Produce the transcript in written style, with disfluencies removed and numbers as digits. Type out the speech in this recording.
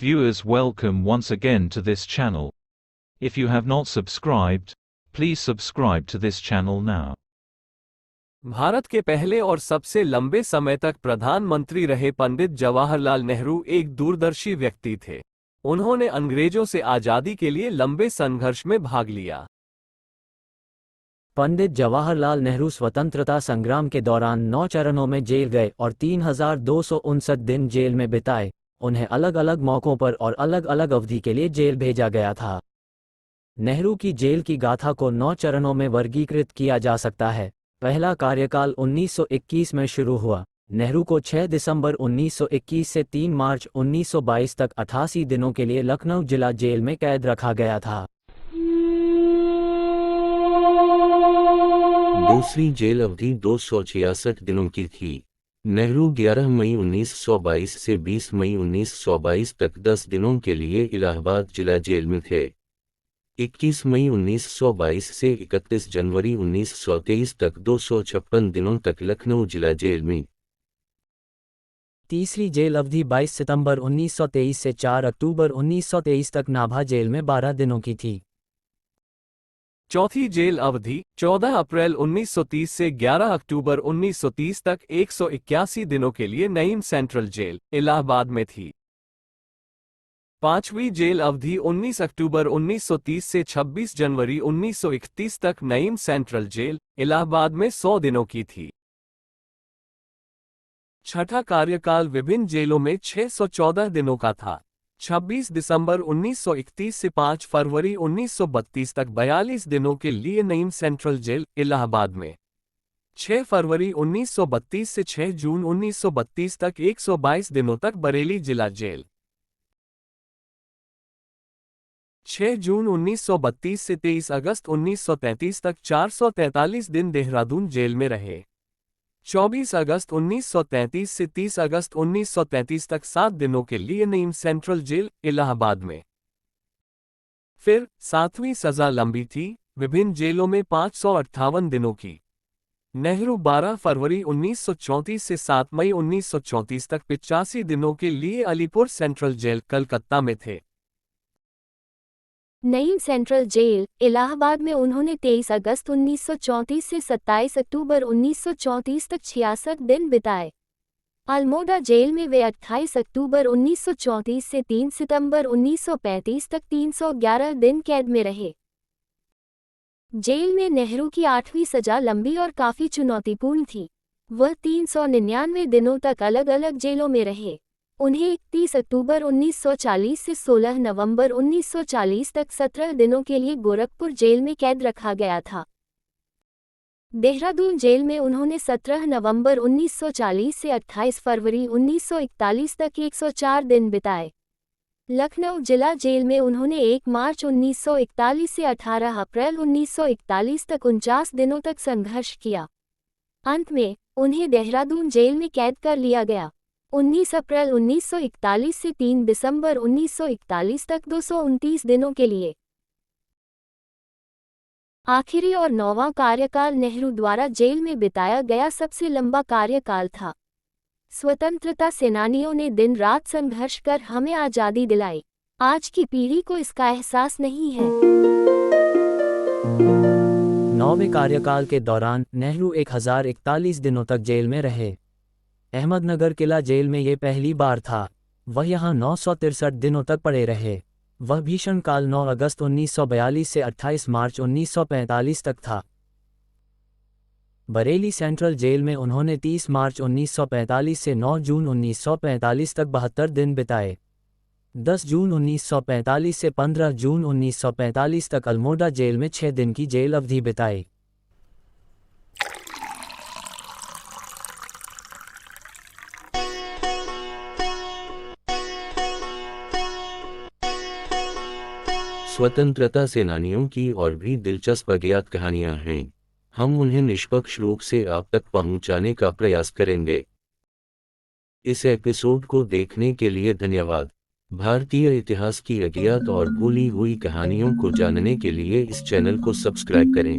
Viewers, welcome once again to this channel. If you have not subscribed, please subscribe to this channel now. Bharat के पहले और सबसे लंबे समय तक प्रधानमंत्री रहे पंडित जवाहरलाल नेहरू एक दूरदर्शी व्यक्ति थे। उन्होंने अंग्रेजों से आजादी के लिए लंबे संघर्ष में भाग लिया। पंडित जवाहरलाल नेहरू स्वतंत्रता संग्राम के दौरान 9 चरणों में जेल गए और 3259 दिन जेल में बिताए। उन्हें अलग अलग मौकों पर और अलग अलग अवधि के लिए जेल भेजा गया था। नेहरू की जेल की गाथा को 9 चरणों में वर्गीकृत किया जा सकता है। पहला कार्यकाल 1921 में शुरू हुआ। नेहरू को 6 दिसंबर 1921 से 3 मार्च 1922 तक 88 दिनों के लिए लखनऊ जिला जेल में कैद रखा गया था। दूसरी जेल अवधि 266 दिनों की थी। नेहरू 11 मई 1922 से 20 मई 1922 तक 10 दिनों के लिए इलाहाबाद जिला जेल में थे। 21 मई 1922 से 31 जनवरी 1923 तक 256 दिनों तक लखनऊ जिला जेल में। तीसरी जेल अवधि 22 सितंबर 1923 से 4 अक्टूबर 1923 तक नाभा जेल में 12 दिनों की थी। चौथी जेल अवधि 14 अप्रैल 1930 से 11 अक्टूबर 1930 तक 181 दिनों के लिए नईम सेंट्रल जेल, इलाहाबाद में थी। पांचवी जेल अवधि 19 अक्टूबर 1930 से 26 जनवरी 1931 तक नईम सेंट्रल जेल, इलाहाबाद में 100 दिनों की थी। छठा कार्यकाल विभिन्न जेलों में 614 दिनों का था। 26 दिसंबर 1931 से 5 फरवरी 1932 तक 42 दिनों के लिए नईम सेंट्रल जेल, इलाहाबाद में। 6 फरवरी 1932 से 6 जून 1932 तक 122 दिनों तक बरेली जिला जेल। 6 जून 1932 से 23 अगस्त 1933 तक 443 दिन देहरादून जेल में रहे। 24 अगस्त 1933 से 30 अगस्त 1933 तक 7 दिनों के लिए नईम सेंट्रल जेल, इलाहाबाद में। फिर 7वीं सजा लंबी थी, विभिन्न जेलों में 558 दिनों की। नेहरू 12 फरवरी 1934 से 7 मई 1934 तक 85 दिनों के लिए अलीपुर सेंट्रल जेल, कलकत्ता में थे। नईम सेंट्रल जेल, इलाहाबाद में उन्होंने 23 अगस्त 1934 से 27 अक्टूबर 1934 तक 66 दिन बिताए। अल्मोड़ा जेल में वे 28 अक्टूबर 1934 से 3 सितंबर 1935 तक 311 दिन कैद में रहे। जेल में नेहरू की 8वीं सजा लंबी और काफी चुनौतीपूर्ण थी। वह 399 दिनों तक अलग अलग जेलों में रहे। उन्हें 31 अक्टूबर 1940 से 16 नवंबर 1940 तक 17 दिनों के लिए गोरखपुर जेल में कैद रखा गया था। देहरादून जेल में उन्होंने 17 नवंबर 1940 से 28 फरवरी 1941 तक 104 दिन बिताए। लखनऊ जिला जेल में उन्होंने 1 मार्च 1941 से 18 अप्रैल 1941 तक 49 दिनों तक संघर्ष किया। अंत में उन्हें देहरादून जेल में कैद कर लिया गया। 19 अप्रैल 1941 से 3 दिसंबर 1941 तक 229 दिनों के लिए। आखिरी और 9वां कार्यकाल नेहरू द्वारा जेल में बिताया गया सबसे लंबा कार्यकाल था। स्वतंत्रता सेनानियों ने दिन रात संघर्ष कर हमें आज़ादी दिलाई। आज की पीढ़ी को इसका एहसास नहीं है। 9वें कार्यकाल के दौरान नेहरू 1041 दिनों तक जेल में रहे। अहमदनगर किला जेल में ये पहली बार था। वह यहाँ 963 दिनों तक पड़े रहे। वह भीषण काल 9 अगस्त 1942 से 28 मार्च 1945 तक था। बरेली सेंट्रल जेल में उन्होंने 30 मार्च 1945 से 9 जून 1945 तक 72 दिन बिताए। 10 जून 1945 से 15 जून 1945 तक अल्मोड़ा जेल में 6 दिन की जेल अवधि बिताई। स्वतंत्रता सेनानियों की और भी दिलचस्प अज्ञात कहानियां हैं। हम उन्हें निष्पक्ष रूप से आप तक पहुंचाने का प्रयास करेंगे। इस एपिसोड को देखने के लिए धन्यवाद। भारतीय इतिहास की अज्ञात और भूली हुई कहानियों को जानने के लिए इस चैनल को सब्सक्राइब करें।